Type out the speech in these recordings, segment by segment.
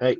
Hey,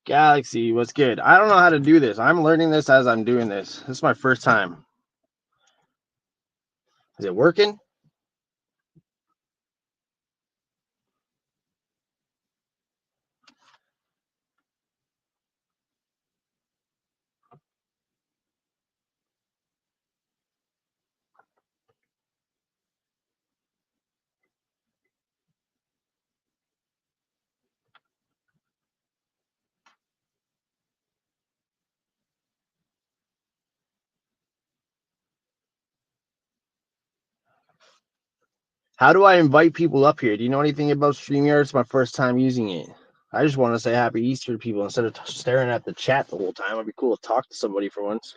Galaxy, what's good? I don't know how to do this. I'm learning this as I'm doing this. This is my first time. Is it working? How do I invite people up here? Do you know anything about StreamYard? It's my first time using it. I just want to say Happy Easter to people instead of staring at the chat the whole time. It'd be cool to talk to somebody for once.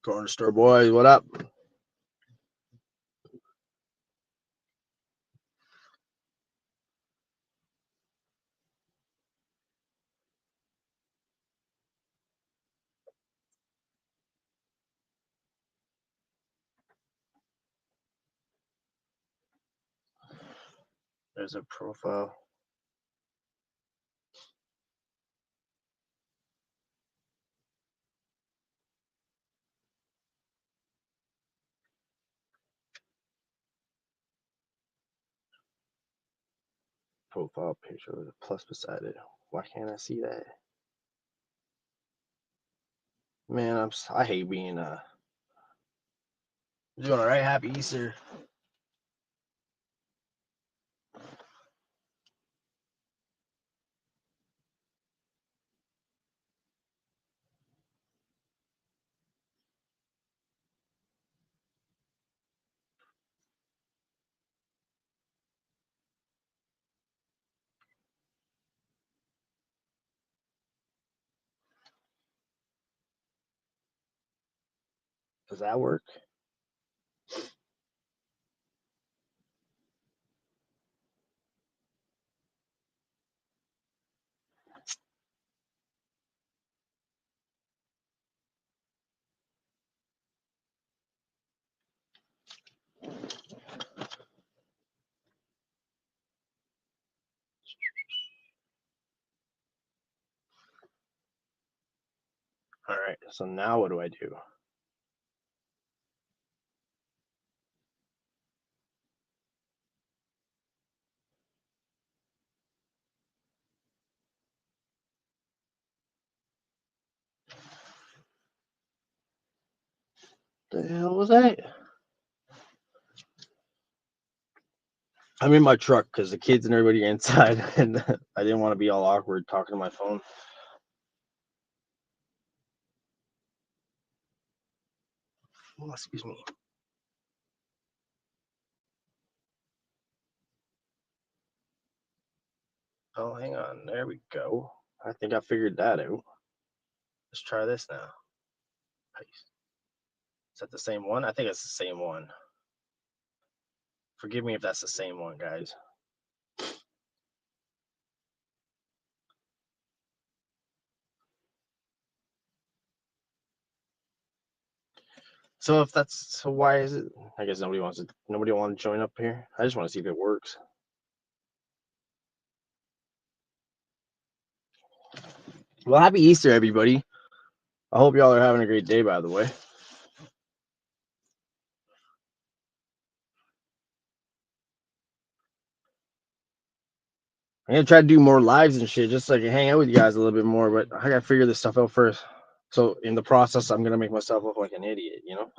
Corner store boys, what up? There's a profile. Profile picture with a plus beside it. Why can't I see that? Man, I hate being doing all right. Happy Easter. Does that work? All right. So now what do I do? The hell was that? I'm in my truck because the kids and everybody are inside, and I didn't want to be all awkward talking to my phone. Oh, excuse me. Oh, hang on. There we go. I think I figured that out. Let's try this now. Paste. Is that the same one? I think it's the same one. Forgive me if that's the same one, guys. So if that's so, why is it? I guess nobody wants to. Nobody want to join up here. I just want to see if it works. Well, happy Easter, everybody. I hope y'all are having a great day. By the way. I'm gonna try to do more lives and shit, just so I can hang out with you guys a little bit more. But I gotta figure this stuff out first. So in the process, I'm gonna make myself look like an idiot, you know.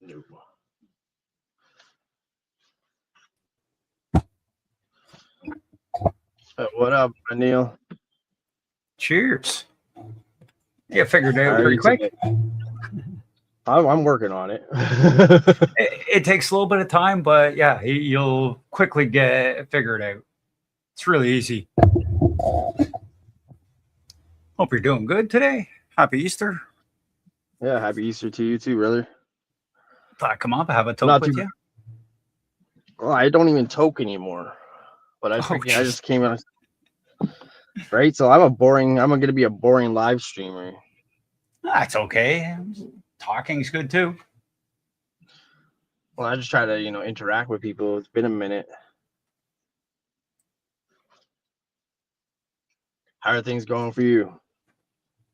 No. What up, Neil? Cheers. Yeah, figured it How out are pretty you quick. today? I'm working on it. It takes a little bit of time, but yeah, you'll quickly get figured out. It's really easy. Hope you're doing good today. Happy Easter. Yeah, happy Easter to you too, brother. Thought I'd come up, have a Not talk with too. you. Well, I don't even toke anymore, but I Oh, I just came out. Right, so I'm gonna be a boring live streamer. that's okay. Talking's good too. Well, I just try to interact with people. It's been a minute. How are things going for you?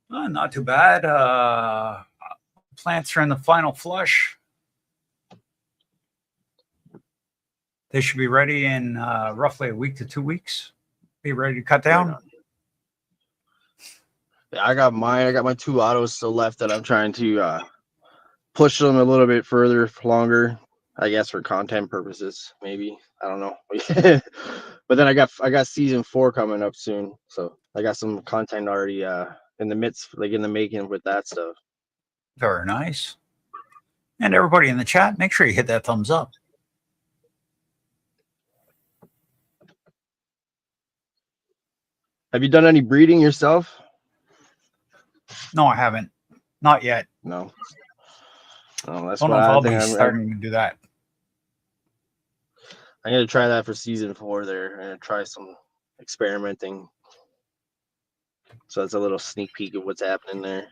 Not too bad. Plants are in the final flush. They should be ready in roughly a week to 2 weeks. Be ready to cut down. Yeah, I got mine. I got my 2 autos still left that I'm trying to push them a little bit further, longer. I guess for content purposes, maybe. I don't know. But then I got season 4 coming up soon, so I got some content already in the midst, like in the making with that stuff. Very nice. And everybody in the chat, make sure you hit that thumbs up. Have you done any breeding yourself? No, I haven't. Not yet. No. Oh, that's Don't know what if I I'll think. be starting to do that. I'm gonna try that for season 4 there. I'm gonna try some experimenting. So it's a little sneak peek of what's happening there.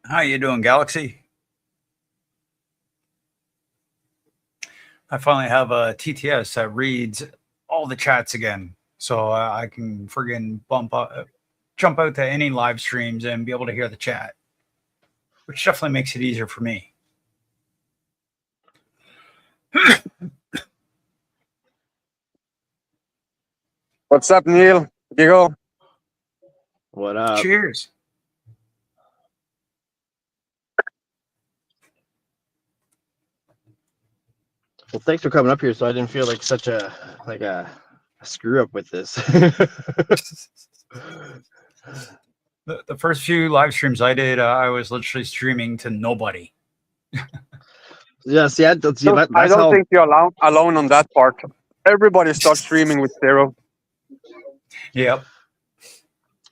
How you doing, Galaxy? I finally have a TTS that reads all the chats again, so I can friggin' jump out to any live streams and be able to hear the chat, which definitely makes it easier for me. What's up, Neil? Diego? What up? Cheers. Well, thanks for coming up here, so I didn't feel like such a screw up with this. The first few live streams I did, I was literally streaming to nobody. Yeah, see, I don't think you're alone on that part. Everybody starts streaming with 0. Yep.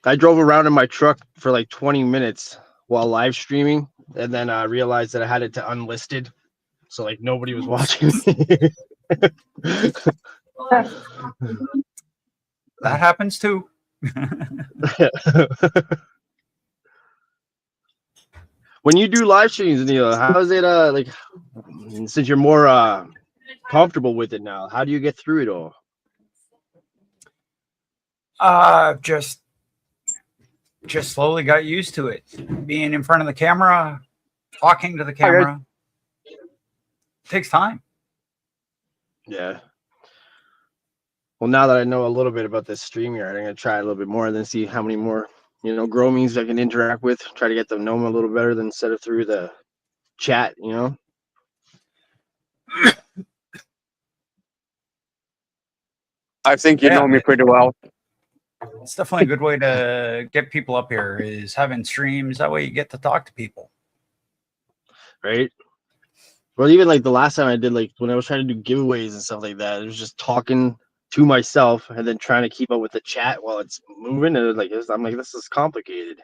I drove around in my truck for like 20 minutes while live streaming, and then I realized that I had it to unlisted, so like nobody was watching me. That happens too. When you do live streams, Neil, how is it like, since you're more comfortable with it now? How do you get through it all? Just slowly got used to it. Being in front of the camera, talking to the camera, takes time. Yeah. Well, now that I know a little bit about this StreamYard, I'm gonna try a little bit more and then see how many more, Gromies I can interact with. Try to get to know them a little better than instead of through the chat. I think you know me pretty well. It's definitely a good way to get people up here is having streams. That way you get to talk to people. Right. Well, even like the last time I did, like when I was trying to do giveaways and stuff like that, it was just talking to myself and then trying to keep up with the chat while it's moving. And I'm like, this is complicated.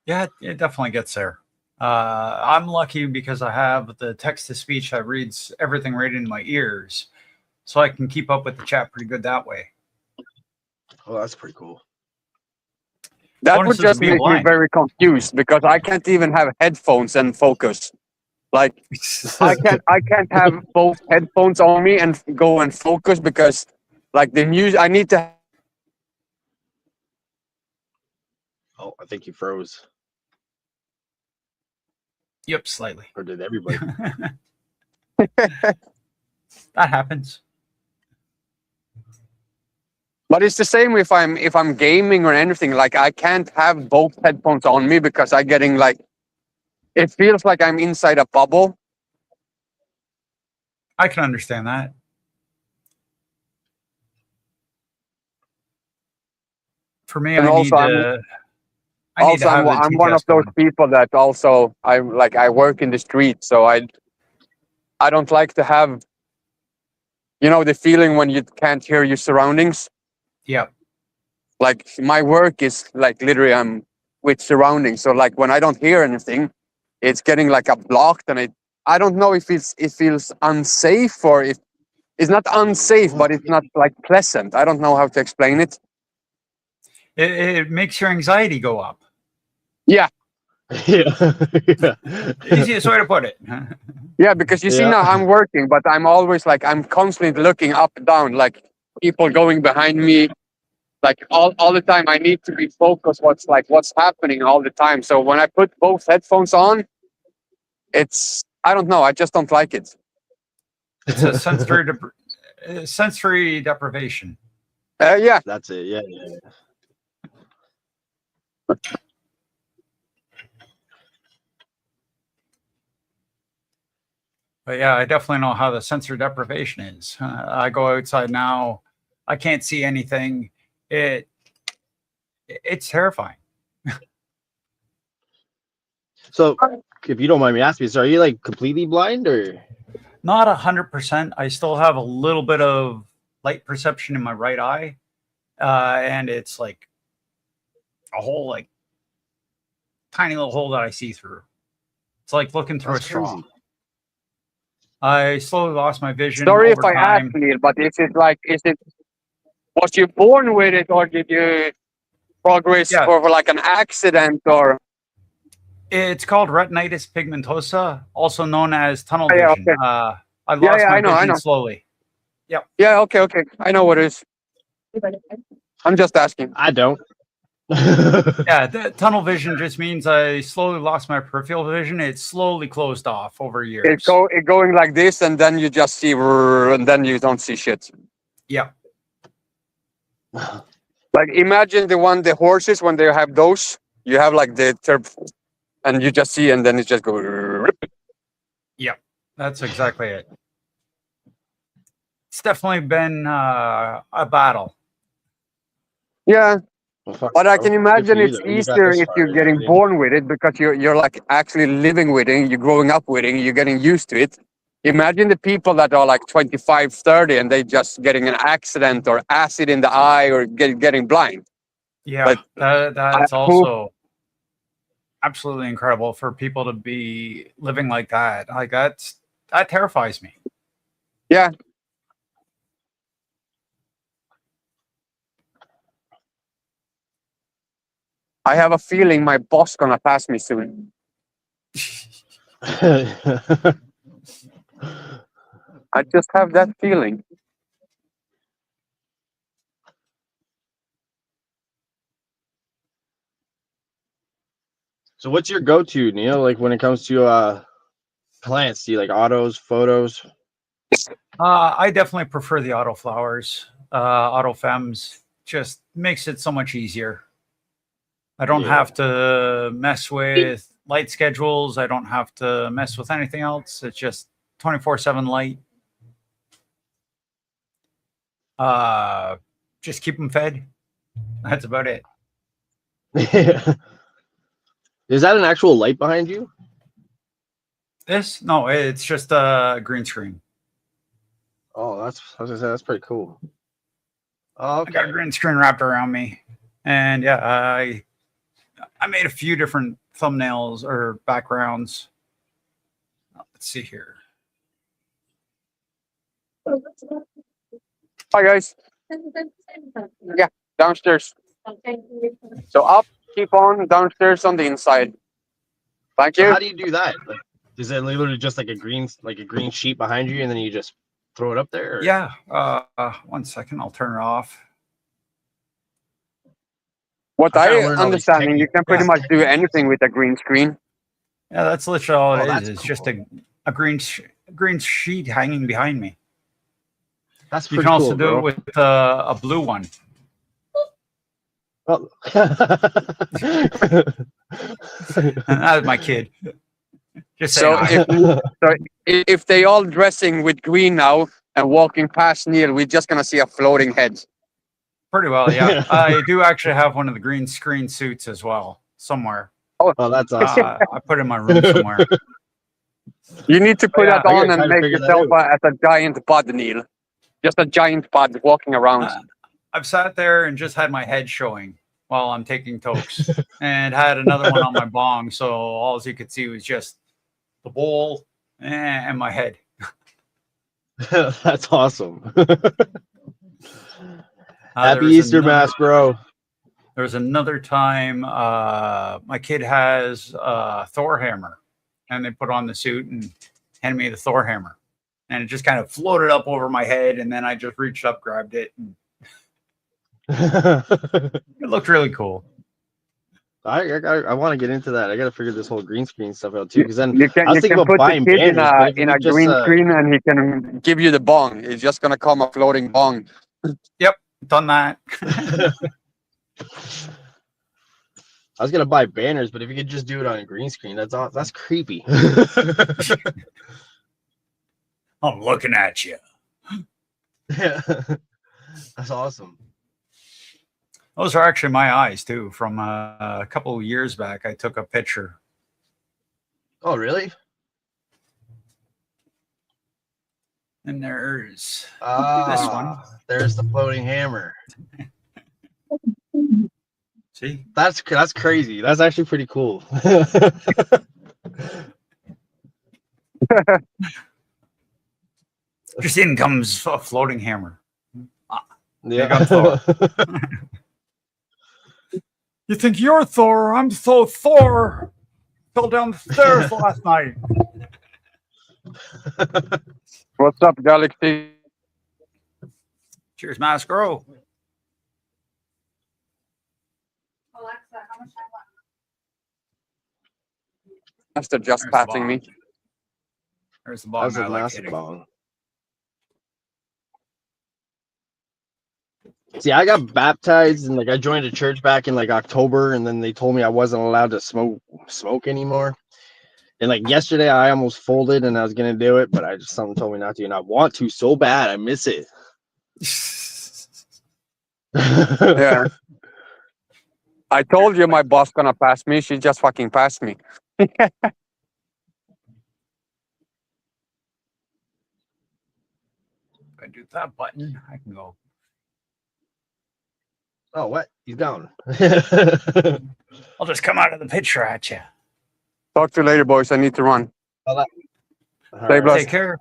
Yeah, it definitely gets there. I'm lucky because I have the text to speech that reads everything right into my ears, so I can keep up with the chat pretty good that way. Oh, that's pretty cool. That Bonus would is just being make me blind. very confused because I can't even have headphones and focus. Like I can't have both headphones on me and go and focus because like the music I need to. Oh, I think you froze. Yep, slightly. Or did everybody? That happens. But it's the same if I'm gaming or anything. Like I can't have both headphones on me because I'm getting like it feels like I'm inside a bubble. I can understand that. For me, And I need also to. I need to have the I'm one TTS of those going. people that also I work in the street, so I don't like to have the feeling when you can't hear your surroundings. Yep. Like my work is like literally I'm with surroundings, so like when I don't hear anything, it's getting like a blocked, and I don't know if it feels unsafe or if it's not unsafe, but it's not like pleasant. I don't know how to explain it. It makes your anxiety go up. Yeah. Yeah. Easiest way to put it. Yeah, because you see Yeah. now I'm working, but I'm always like I'm constantly looking up and down, like people going behind me, like all the time. I need to be focused what's happening all the time. So when I put both headphones on, I don't know, I just don't like it. It's a sensory deprivation. Yeah. That's it. Yeah. But yeah, I definitely know how the sensory deprivation is. I go outside now, I can't see anything. It's terrifying. So, if you don't mind me asking, so are you like completely blind or? Not 100%. I still have a little bit of light perception in my right eye, and it's like a whole like tiny little hole that I see through. It's like looking through That's a straw. crazy. I slowly lost my vision. Sorry over if I time. ask, Neil, but was you born with it or did you progress for like an accident or? It's called retinitis pigmentosa, also known as tunnel Yeah, vision. okay. I lost my vision I know. slowly. Yep. Yeah, okay. I know what it is. I'm just asking. I don't. Yeah, the tunnel vision just means I slowly lost my peripheral vision. It slowly closed off over years. It's going like this, and then you just see, and then you don't see shit. Yep. Like imagine the horses when they have those. You have like the and you just see, and then it just goes. Yep, that's exactly it. It's definitely been a battle. Yeah. Well, But I can imagine it's you easier if you're getting born with it because you're like actually living with it, you're growing up with it, you're getting used to it. Imagine the people that are like 25, 30 and they just getting an accident or acid in the eye or getting blind. Yeah, that's also absolutely incredible for people to be living like that. Like that terrifies me. Yeah. I have a feeling my boss gonna pass me soon. I just have that feeling. So what's your go-to, Neil? Like when it comes to plants, do you like autos, photos? I definitely prefer the auto flowers. Auto fems just makes it so much easier. I don't Yeah. have to mess with light schedules. I don't have to mess with anything else. It's just 24/7 light. Just keep them fed. That's about it. Is that an actual light behind you? This? No, it's just a green screen. Oh, I was gonna say that's pretty cool. Oh, I got a okay. green screen wrapped around me. And yeah, I made a few different thumbnails or backgrounds. Let's see here. Hi guys. Yeah, downstairs. So up, keep on, downstairs on the inside. Thank So you. how do you do that? Like, is it literally just like a green sheet behind you, and then you just throw it up there? Or? Yeah. 1 second, I'll turn it off. What I'm trying to I learn all these understanding, you can pretty Yeah. much do anything with a green screen. Yeah, that's literally all Oh, it is. that's It's cool. just a green sheet hanging behind me. That's You pretty can also cool, do bro. it with a blue one. Oh. And that was my kid. Just So saying. if they all dressing with green now and walking past Neil, we're just gonna see a floating head. Pretty well, yeah. I do actually have one of the green screen suits as well, somewhere. Oh, that's awesome. I put it in my room somewhere. You need to put yeah, that I on gotta and try to make figure that yourself out. as a giant bud, Neil. Just a giant bud walking around. I've sat there and just had my head showing while I'm taking tokes, and had another one on my bong, so all you could see was just the bowl and my head. That's awesome. There Happy was Easter, another- Mass, bro. There was another time my kid has a Thor hammer, and they put on the suit and handed me the Thor hammer, and it just kind of floated up over my head, and then I just reached up, grabbed it, and it looked really cool. I want to get into that. I got to figure this whole green screen stuff out too. Because then You I was can thinking about put the buying kid banners, but if in you a just green screen and he can give you the bong. It's just gonna come a floating bong. Done that. I was gonna buy banners, but if you could just do it on a green screen, that's creepy. I'm looking at you. Yeah. That's awesome. Those are actually my eyes too. From a couple of years back, I took a picture. Oh, really? And there's Ah, one. There's the floating hammer. See, That's crazy. That's actually pretty cool. just in comes a floating hammer. Yeah. You think you're Thor? I'm so Thor. Fell down the stairs last night. What's up, Galaxy? Cheers, Mascaro. Alexa, how much time left? After just There's the passing me. bong. There's the bong. That's I a like massive hitting. bong. See, I got baptized and like I joined a church back in like October, and then they told me I wasn't allowed to smoke anymore. And like yesterday, I almost folded and I was gonna do it, but something told me not to, and I want to so bad. I miss it. Yeah. I told you my boss gonna pass me. She just fucking passed me. If I do that button, I can go. Oh, what? He's gone. I'll just come out of the picture at you. Talk to you later, boys. I need to run. All Stay blessed. Take care.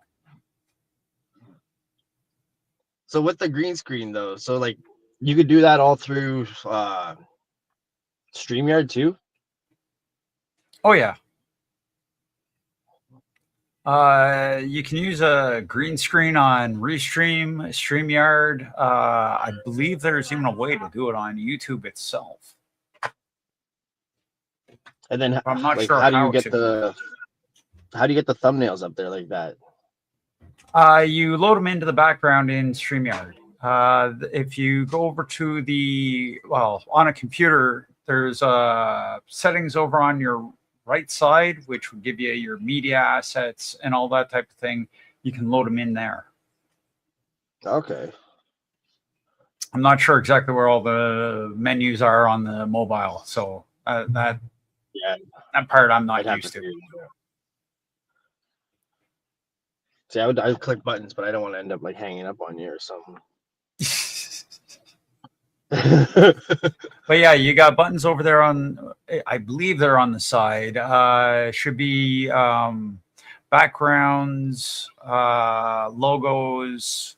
So with the green screen though, so like you could do that all through StreamYard too? Oh yeah. You can use a green screen on Restream, StreamYard. I believe there's even a way to do it on YouTube itself. And then I'm not like sure how do you how get to. the thumbnails up there like that? You load them into the background in StreamYard. If you go over to on a computer, there's settings over on your right side, which would give you your media assets and all that type of thing. You can load them in there. Okay. I'm not sure exactly where all the menus are on the mobile, so that part I'm not I'd have used to to. figure it out. See, I would click buttons, but I don't want to end up like hanging up on you or something. But yeah, you got buttons over there I believe they're on the side. Should be backgrounds, logos.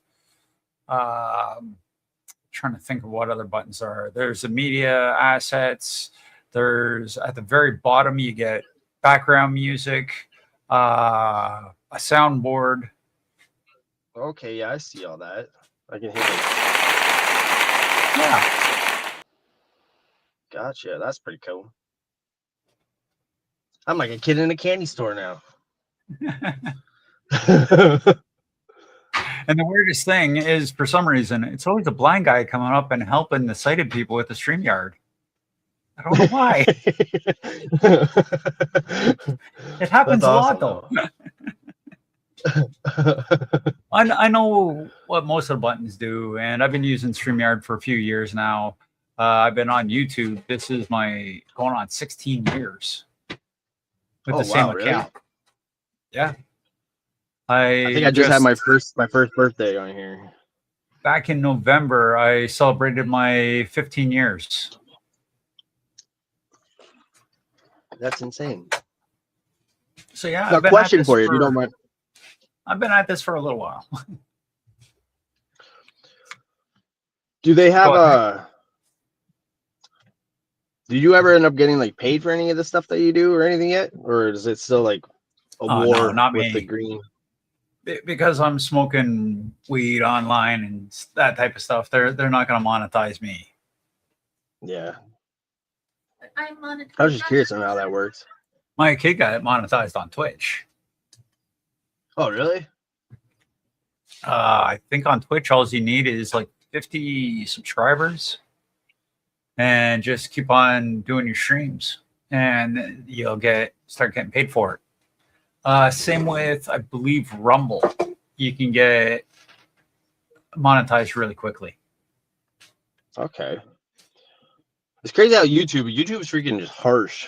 Trying to think of what other buttons are. There's the media assets. There's at the very bottom, you get background music, a soundboard. Okay, yeah, I see all that. I can hit it. Yeah. Gotcha. That's pretty cool. I'm like a kid in a candy store now. And the weirdest thing is, for some reason, it's always a blind guy coming up and helping the sighted people with the StreamYard. I don't know why. It happens a lot, though. I know what most of the buttons do, and I've been using StreamYard for a few years now. I've been on YouTube. This is my going on 16 years with the same account. Really? Yeah. I think I just had my first birthday on here. Back in November, I celebrated my 15 years. That's insane. So yeah, a question for you, if you don't mind. I've been at this for a little while. Do they have did you ever end up getting like paid for any of the stuff that you do or anything yet? Or is it still like a war no, not with me. the green? Because I'm smoking weed online and that type of stuff, they're not going to monetize me. Yeah. I monetized. I was just curious on how that works. My kid got monetized on Twitch. Oh, really? I think on Twitch, all you need is like 50 subscribers and just keep on doing your streams and you'll start getting paid for it. Same with, I believe, Rumble. You can get monetized really quickly. Okay. It's crazy how YouTube's freaking just harsh.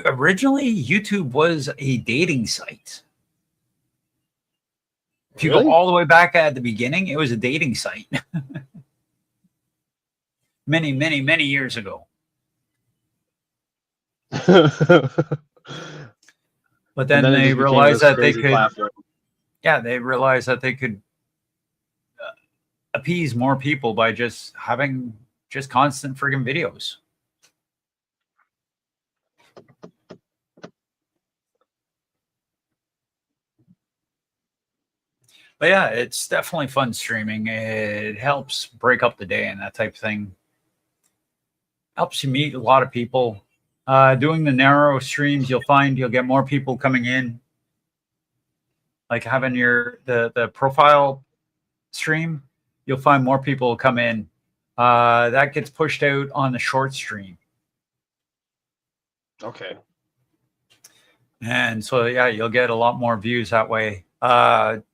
Originally, YouTube was a dating site. If you Really? go all the way back at the beginning, it was a dating site. Many, many, many years ago. But then they realized that they could, they realized that they could appease more people by just having just constant friggin' videos. But yeah, it's definitely fun streaming. It helps break up the day and that type of thing. Helps you meet a lot of people. Doing the narrow streams, you'll find you'll get more people coming in. Like having the profile stream, you'll find more people come in. That gets pushed out on the short stream. Okay. And so, yeah, you'll get a lot more views that way.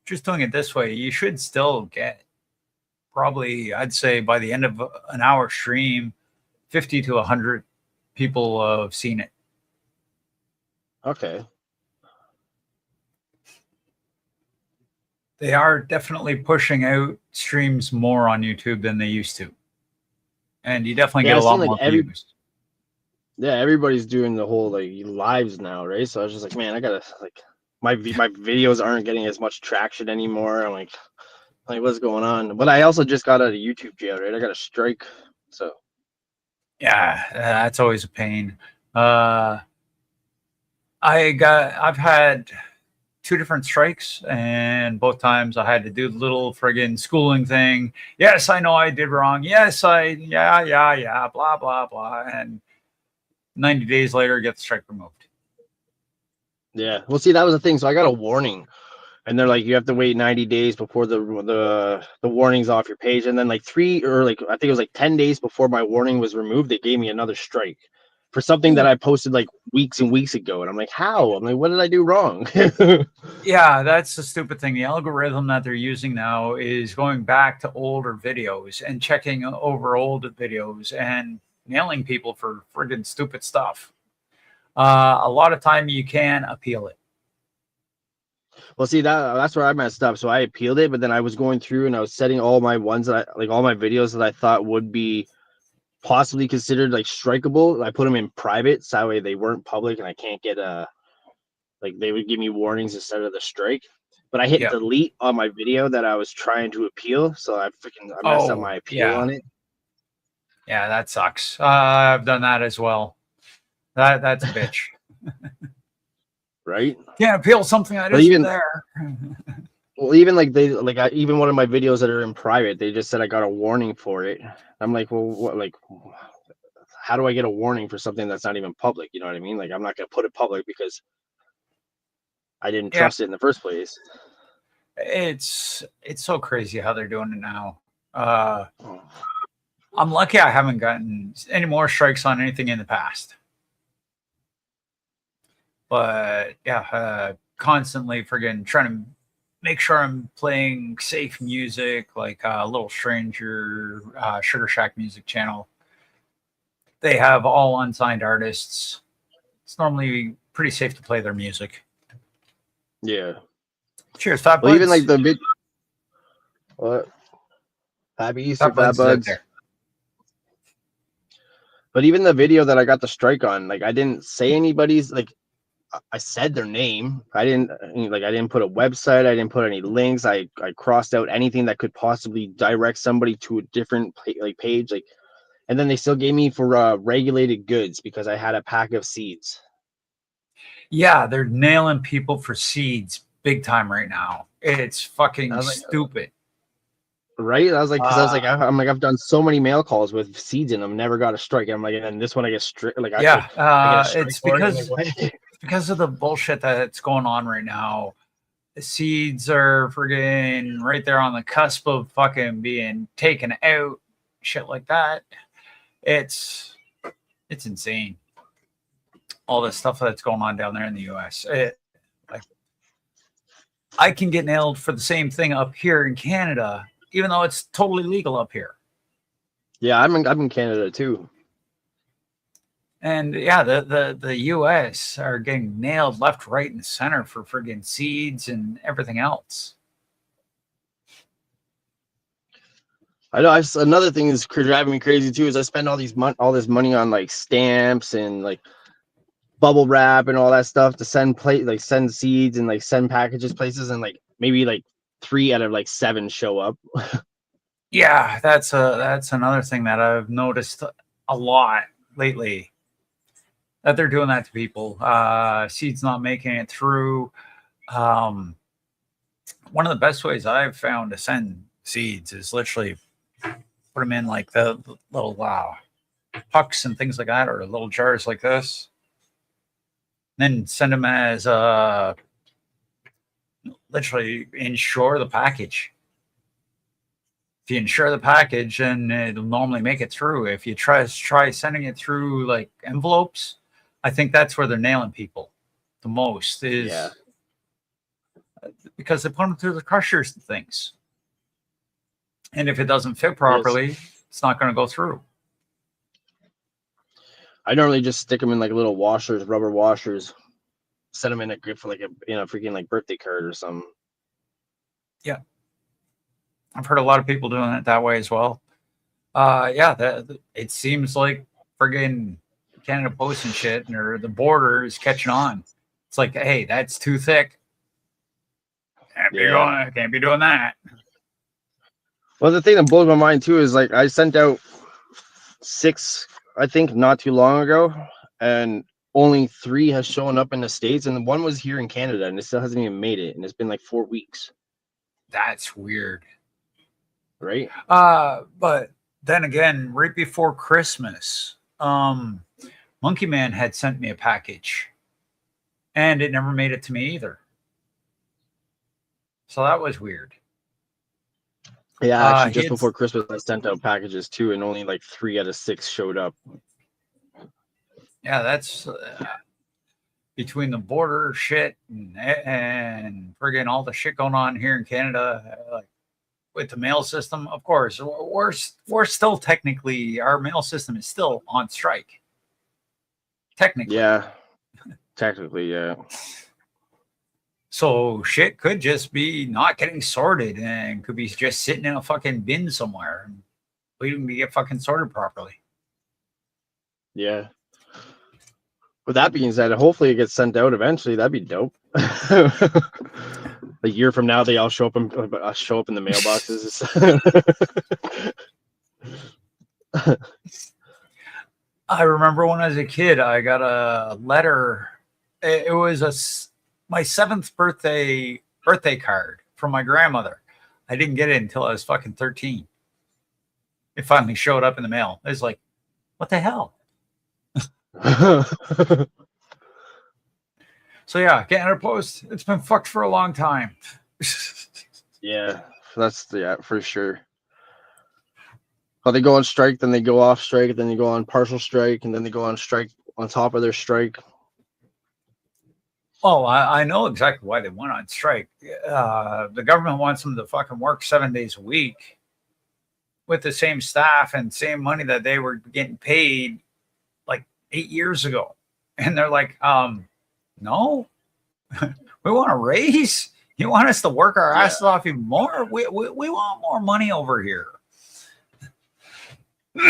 Just doing it this way, you should still get probably, I'd say by the end of an hour stream, 50 to 100 people have seen it. Okay. They are definitely pushing out streams more on YouTube than they used to. And you definitely get a lot more views. Yeah, everybody's doing the whole like lives now, right? So I was just like, man, I gotta like my videos aren't getting as much traction anymore. I'm like what's going on? But I also just got out of YouTube jail, right? I got a strike, so yeah, that's always a pain. I I've had 2 different strikes, and both times I had to do the little friggin' schooling thing. Yes, I know I did wrong. Yes, yeah, blah, blah, blah. And 90 days later, get the strike removed. Yeah. Well, see, that was the thing. So I got a warning, and they're like, you have to wait 90 days before the warning's off your page, and then like 3 or like I think it was like 10 days before my warning was removed, they gave me another strike for something that I posted like weeks and weeks ago, and I'm like, how? I'm like, what did I do wrong? Yeah, that's the stupid thing. The algorithm that they're using now is going back to older videos and checking over old videos and nailing people for friggin' stupid stuff. A lot of time you can appeal it. Well, see, that's where I messed up. So I appealed it, but then I was going through and I was setting all my ones that I, like all my videos that I thought would be possibly considered like strikeable. I put them in private, so that way they weren't public, and I can't get like they would give me warnings instead of the strike. But I hit Yeah. delete on my video that I was trying to appeal, so I messed up my appeal on it. Yeah, that sucks. I've done that as well. That's a bitch. Right? Can't appeal something that But isn't even- there. Well, even like they like even one of my videos that are in private, they just said I got a warning for it. I'm like, well, what? Like, how do I get a warning for something that's not even public? You know what I mean? Like, I'm not gonna put it public because I didn't Yeah. trust it in the first place. It's so crazy how they're doing it now. I'm lucky I haven't gotten any more strikes on anything in the past. But yeah, constantly friggin' trying to make sure I'm playing safe music, like Little Stranger, Sugar Shack music channel. They have all unsigned artists. It's normally pretty safe to play their music. Yeah. Cheers, Fat Well, Buds. even like the big what? Happy Easter, Fat Buds live Buds. there. But even the video that I got the strike on, like I didn't say anybody's like I said their name. I didn't put a website. I didn't put any links. I crossed out anything that could possibly direct somebody to a different page. Like, and then they still gave me for regulated goods because I had a pack of seeds. Yeah, they're nailing people for seeds big time right now. It's fucking I was like, stupid. Right? I was like, because I was like, I'm like, I've done so many mail calls with seeds in them, never got a strike. I'm like, and this one I get strict. Like, I get a strike it's for it. because I'm like, what? because of the bullshit that's going on right now. The seeds are friggin' right there on the cusp of fucking being taken out, shit like that. It's insane. All the stuff that's going on down there in the US. I can get nailed for the same thing up here in Canada, even though it's totally legal up here. Yeah, I'm in Canada too. And yeah, the US are getting nailed left, right, and center for friggin' seeds and everything else. I know. Another thing that's driving me crazy too is I spend all this money on like stamps and like bubble wrap and all that stuff to send send seeds and like send packages places, and like maybe like 3 out of like 7 show up. Yeah, that's another thing that I've noticed a lot lately, that they're doing that to people. Seeds not making it through. One of the best ways I've found to send seeds is literally put them in like the little pucks and things like that, or little jars like this. Then send them as literally insure the package. If you insure the package, then it'll normally make it through. If you try sending it through like envelopes, I think that's where they're nailing people the most, is because they put them through the crushers and things. And if it doesn't fit properly, it's not going to go through. I normally just stick them in like little washers, rubber washers, set them in a grip for like a freaking like birthday card or something. Yeah, I've heard a lot of people doing it that way as well. It seems like friggin' Canada Post and shit, or the border is catching on. It's like, hey, that's too thick. Can't be doing that. Well, the thing that blows my mind too is like I sent out 6, I think, not too long ago, and only 3 has shown up in the States, and one was here in Canada, and it still hasn't even made it, and it's been like 4 weeks, That's weird. right? But then again, right before Christmas, Monkey Man had sent me a package, and it never made it to me either. So that was weird. Yeah, actually, just He had- before Christmas, I sent out packages too, and only like 3 out of 6 showed up. Yeah, that's between the border shit and friggin' all the shit going on here in Canada, like with the mail system. Of course, we're still technically, our mail system is still on strike. Technically, Yeah, technically, yeah. so shit could just be not getting sorted and could be just sitting in a fucking bin somewhere and waiting to get fucking sorted properly. Yeah. With that being said, hopefully it gets sent out eventually. That'd be dope. A year from now, they all show up in the mailboxes. I remember when I was a kid, I got a letter. It was my 7th birthday card from my grandmother. I didn't get it until I was fucking 13. It finally showed up in the mail. I was like, what the hell? So yeah, Canada Post, it's been fucked for a long time. Yeah, for sure. Well, they go on strike, then they go off strike, then they go on partial strike, and then they go on strike on top of their strike. Oh, I know exactly why they went on strike. The government wants them to fucking work 7 days a week with the same staff and same money that they were getting paid like 8 years ago. And they're like, no, we want a raise. You want us to work our asses off even more? We want more money over here.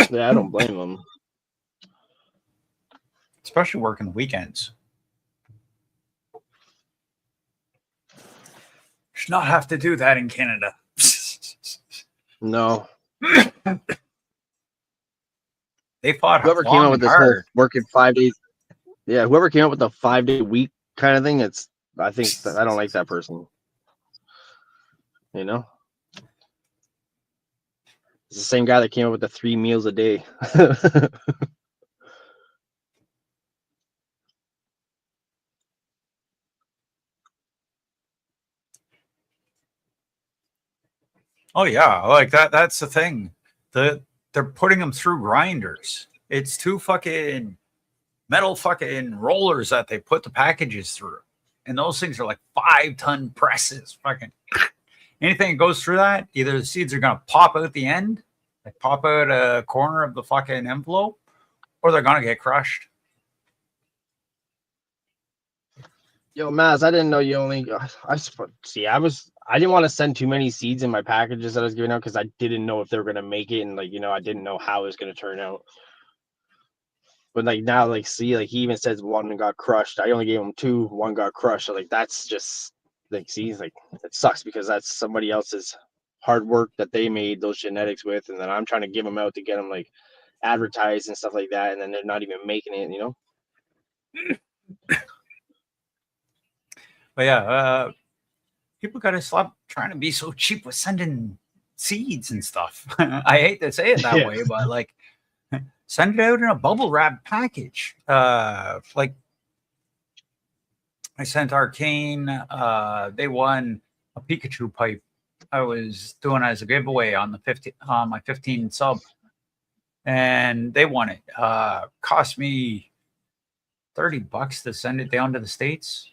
Yeah, I don't blame them. Especially working the weekends. Should not have to do that in Canada. No. They fought Whoever came long up with and this whole hard. working 5 days, yeah, whoever came up with the 5-day week kind of thing, I think I don't like that person. You know, it's the same guy that came up with the 3 meals a day. Oh yeah, like that's the thing. They're putting them through grinders. It's 2 fucking metal fucking rollers that they put the packages through. And those things are like 5-ton presses. Fucking anything that goes through that, either the seeds are gonna pop out the end, like pop out a corner of the fucking envelope, or they're gonna get crushed. Yo, Maz, I didn't know you only. I didn't want to send too many seeds in my packages that I was giving out because I didn't know if they were gonna make it, and I didn't know how it was gonna turn out. But now, see, he even says 1 got crushed. I only gave him 2, 1 got crushed. So that's just see, it sucks because that's somebody else's hard work that they made those genetics with, and then I'm trying to give them out to get them advertised and stuff like that, and then they're not even making it. But yeah, people gotta stop trying to be so cheap with sending seeds and stuff. I hate to say it that way, but send it out in a bubble wrap package. I sent Arcane. They won a Pikachu pipe. I was doing as a giveaway on my 15 sub, and they won it. Cost me $30 to send it down to the States,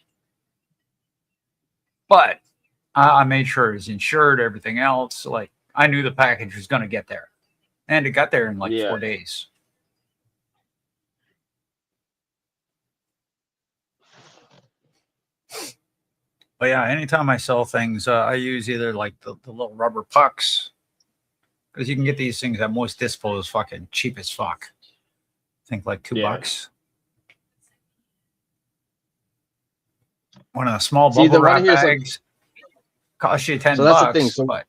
but I made sure it was insured. Everything else, I knew the package was going to get there, and it got there in 4 days. But yeah, anytime I sell things, I use either the little rubber pucks, because you can get these things at most dispos fucking cheap as fuck. I think $2. One of the small bubble wrap bags costs you $10. So that's the thing. So but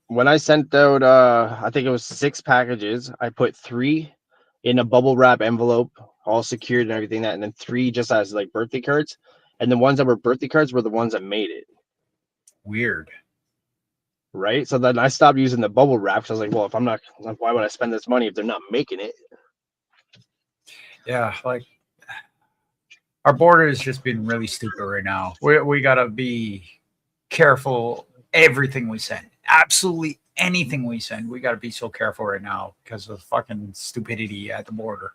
when I sent out, I think it was 6 packages. I put 3 in a bubble wrap envelope, all secured and everything. That, and then 3 just as like birthday cards, and the ones that were birthday cards were the ones that made it. Weird. Right. So then I stopped using the bubble wrap because I was like, well, if I'm not, why would I spend this money if they're not making it? Yeah, like our border is just being really stupid right now. We gotta be careful. Everything we send, absolutely anything we send, we gotta be so careful right now because of fucking stupidity at the border.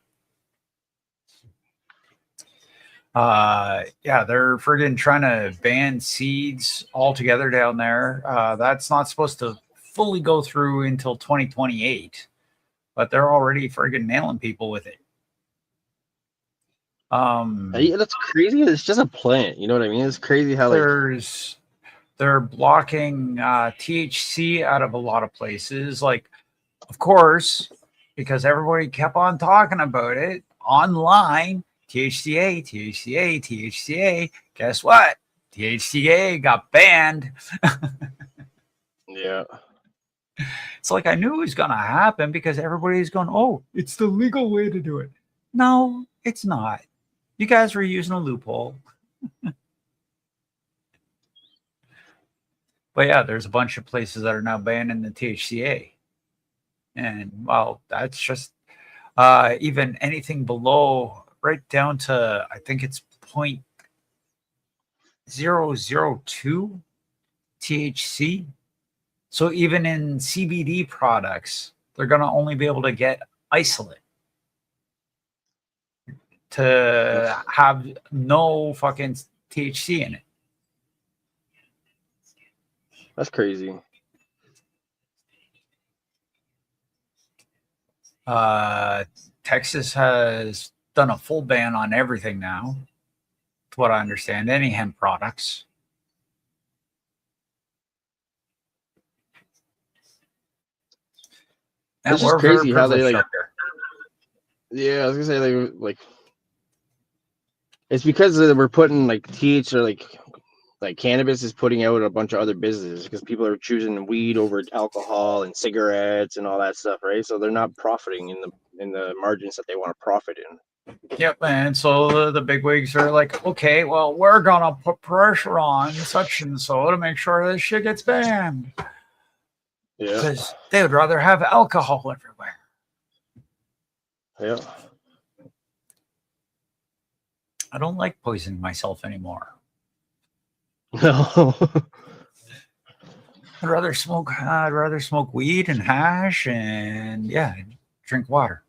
Yeah, they're friggin' trying to ban seeds altogether down there. That's not supposed to fully go through until 2028, but they're already friggin' nailing people with it. Yeah, that's crazy. It's just a plant. You know what I mean? It's crazy how like they're blocking THC out of a lot of places. Like, of course, because everybody kept on talking about it online. THCA, THCA, THCA. Guess what? THCA got banned. yeah. It's like I knew it was going to happen because everybody's going, oh, it's the legal way to do it. No, it's not. You guys were using a loophole. But yeah, there's a bunch of places that are now banning the THCA. And well, that's just even anything below, right down to, I think it's 0.002 THC. So even in CBD products, they're going to only be able to get isolate to have no fucking THC in it. That's crazy. Texas has done a full ban on everything now, to what I understand, any hemp products. And It's just we're very crazy how they privileged like. up here. Yeah, I was gonna say like it's because we're putting like TH or like cannabis is putting out a bunch of other businesses because people are choosing weed over alcohol and cigarettes and all that stuff, right? So they're not profiting in the margins that they want to profit in. Yep, and so the big wigs are like, okay, well, we're gonna put pressure on such and so to make sure this shit gets banned. Yeah. Because they would rather have alcohol everywhere. Yeah. I don't like poisoning myself anymore. No. I'd rather smoke weed and hash and yeah, drink water.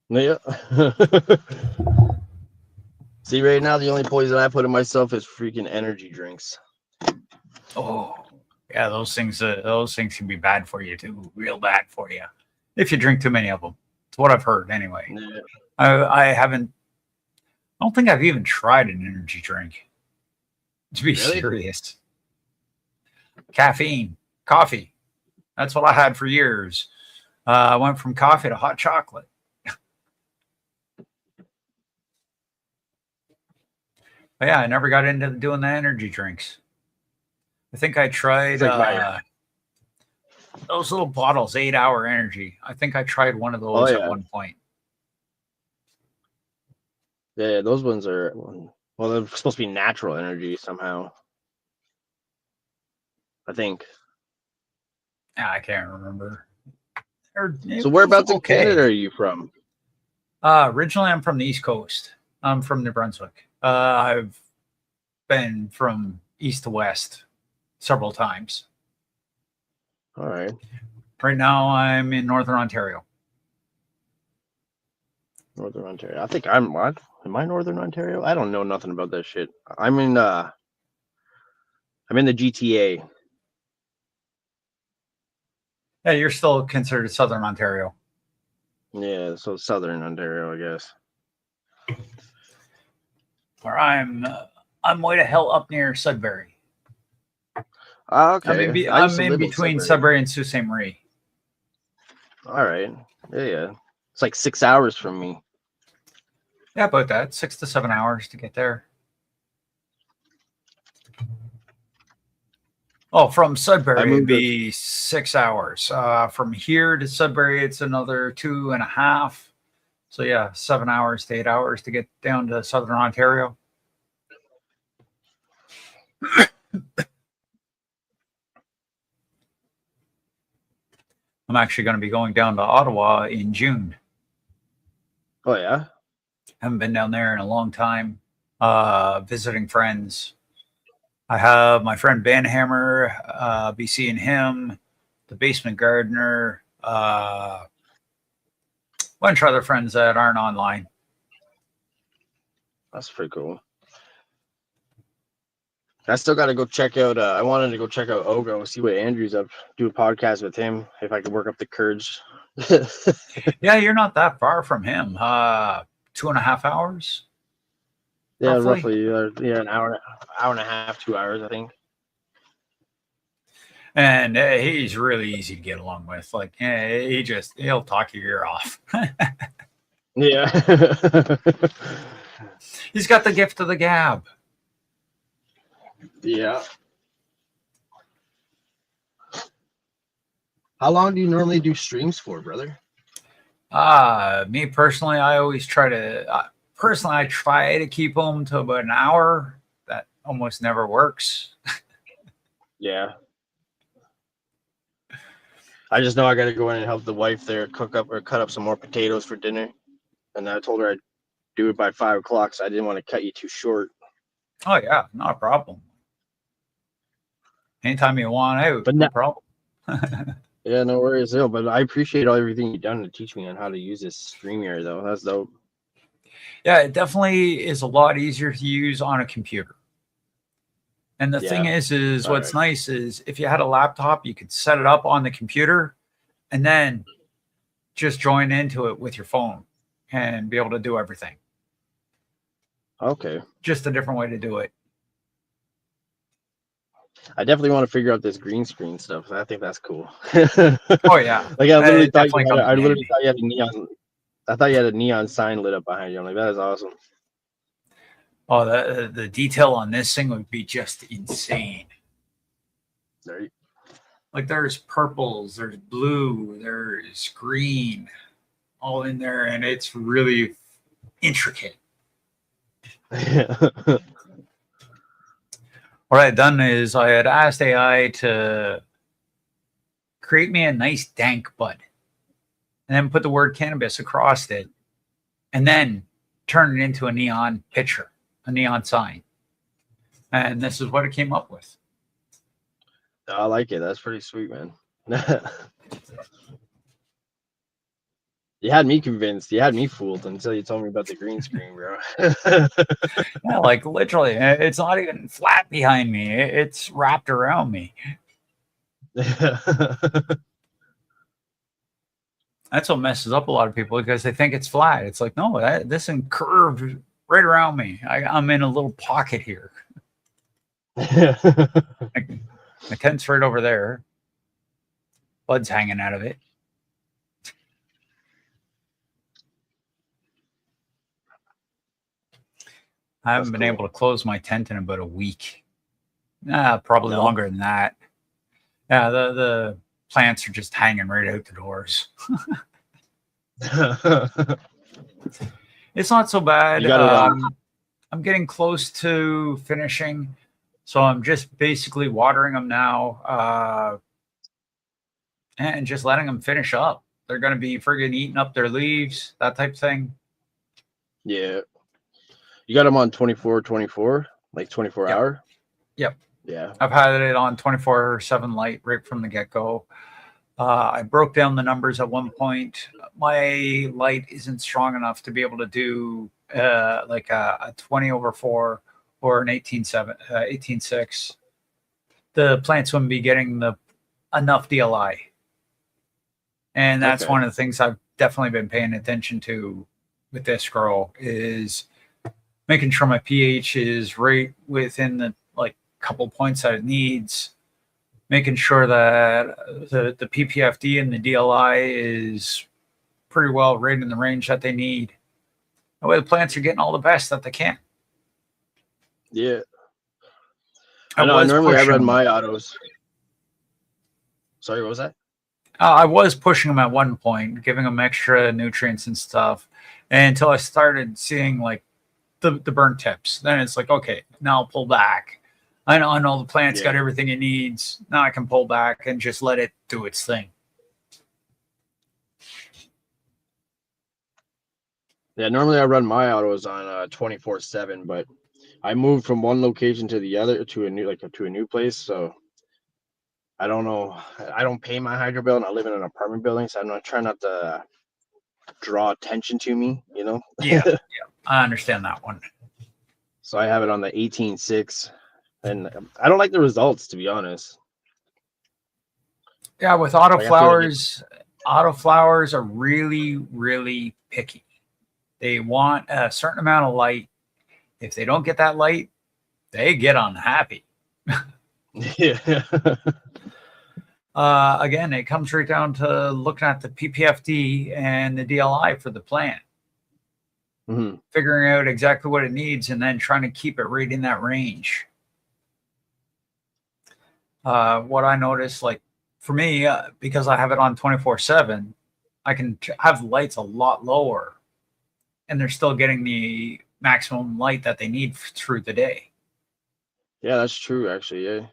Yeah. See, right now the only poison I put in myself is freaking energy drinks. Oh, yeah, those things can be bad for you too, real bad for you if you drink too many of them. It's what I've heard anyway. Yeah. I don't think I've even tried an energy drink. To be Really? serious. Caffeine, coffee. That's what I had for years. I went from coffee to hot chocolate. But yeah, I never got into doing the energy drinks. I think I tried It's like those little bottles, 8-hour energy. I think I tried one of those at one point. Yeah, those ones are well, they're supposed to be natural energy somehow. I think. I can't remember. So whereabouts in Canada are you from? Originally, I'm from the East Coast. I'm from New Brunswick. I've been from east to west several times. All right. Right now, I'm in Northern Ontario. Northern Ontario. I think I'm what? Am I Northern Ontario? I don't know nothing about that shit. I'm in the GTA. Yeah, you're still considered Southern Ontario. Yeah, so Southern Ontario, I guess. Where I'm way to hell up near Sudbury. Okay. I'm in between Sudbury and Sault Ste. Marie. All right. Yeah. It's like 6 hours from me. Yeah, about that. 6 to 7 hours to get there. Oh, from Sudbury, it'd moved to- be 6 hours. From here to Sudbury, it's another 2.5. So yeah, 7 hours to 8 hours to get down to Southern Ontario. I'm actually going to be going down to Ottawa in June. Oh yeah. Haven't been down there in a long time. Visiting friends. I have my friend Banhammer, be seeing him, the Basement Gardener, a bunch of other friends that aren't online. That's pretty cool. I still got to go check out. I wanted to go check out Ogo, see what Andrew's up. Do a podcast with him if I could work up the courage. Yeah, you're not that far from him. 2.5 hours. Yeah, Roughly. roughly. An hour and a half, 2 hours, I think. And he's really easy to get along with. Like, he'll talk your ear off. Yeah. He's got the gift of the gab. Yeah. How long do you normally do streams for, brother? Me personally, I always try to. I try to keep them to about an hour. That almost never works. Yeah. I just know I got to go in and help the wife there cook up or cut up some more potatoes for dinner. And I told her I'd do it by 5 o'clock, so I didn't want to cut you too short. Oh yeah, not a problem. Anytime you want out, But no no- problem. Yeah, no worries, though. But I appreciate everything you've done to teach me on how to use this StreamYard, though. That's dope. Yeah, it definitely is a lot easier to use on a computer. And the thing Yeah. is All what's right. nice is if you had a laptop, you could set it up on the computer and then just join into it with your phone and be able to do everything. Okay. Just a different way to do it. I definitely want to figure out this green screen stuff. I think that's cool. Oh yeah. Like I literally It thought definitely you had, comes I in literally handy. thought you had a neon. I thought you had a neon sign lit up behind you. I'm like, that is awesome. Oh, the detail on this thing would be just insane. There you- Like there's purples, there's blue, there's green, all in there, and it's really intricate. What I had done is I had asked AI to create me a nice dank bud and then put the word cannabis across it and then turn it into a neon picture, a neon sign. And this is what it came up with. I like it. That's pretty sweet, man. You had me convinced. You had me fooled until you told me about the green screen, bro. Yeah, like literally, it's not even flat behind me. It's wrapped around me. That's what messes up a lot of people because they think it's flat. It's like, no, this thing curved right around me. I'm in a little pocket here. My tent's right over there. Bud's hanging out of it. I haven't That's been cool. able to close my tent in about a week. Probably No? longer than that. Yeah, the plants are just hanging right out the doors. It's not so bad. You gotta, I'm getting close to finishing, so I'm just basically watering them now and just letting them finish up. They're going to be friggin' eating up their leaves, that type of thing. Yeah. You got them on 24/24, like 24 Yep. hour? Yep. Yeah. I've had it on 24/7 light right from the get-go. I broke down the numbers at one point. My light isn't strong enough to be able to do like a 20/4 or an 18/7, 18/6. The plants wouldn't be getting enough DLI. And that's Okay. one of the things I've definitely been paying attention to with this grow is making sure my pH is right within the like couple points that it needs, making sure that the PPFD and the DLI is pretty well right in the range that they need. That way the plants are getting all the best that they can. Yeah. I know. Normally I run my autos. Sorry, what was that? I was pushing them at one point, giving them extra nutrients and stuff, until I started seeing like the burnt tips. Then it's like, okay, now I'll pull back. I know the plant's got everything it needs. Now I can pull back and just let it do its thing. Yeah, normally I run my autos on 24/7, but I moved from one location to the other to a new place, so I don't know. I don't pay my hydro bill, and I live in an apartment building, so I'm not trying not to draw attention to me, you know. Yeah, I understand that one. So I have it on the 18.6, and I don't like the results, to be honest. Yeah, with autoflowers, autoflowers are really, really picky. They want a certain amount of light. If they don't get that light, they get unhappy. Yeah. Again, it comes right down to looking at the PPFD and the DLI for the plant, figuring out exactly what it needs, and then trying to keep it right in that range. What I noticed, like for me, because I have it on 24/7, I can have lights a lot lower, and they're still getting the maximum light that they need through the day. Yeah, that's true, actually. Yeah.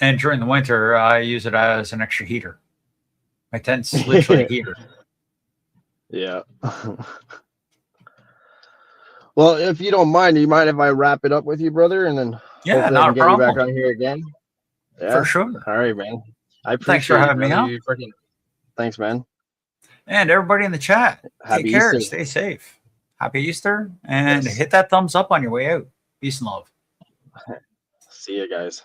And during the winter, I use it as an extra heater. My tent's literally a heater. Yeah. Well, if you don't mind, you mind if I wrap it up with you, brother, and then Yeah, hopefully I not can a get you back problem. on here again. Yeah, For sure. All right, man. I appreciate Thanks for having me on. Thanks, man. And everybody in the chat, Happy take care, Easter. stay safe. Happy Easter, and Yes. hit that thumbs up on your way out. Peace and love. See you guys.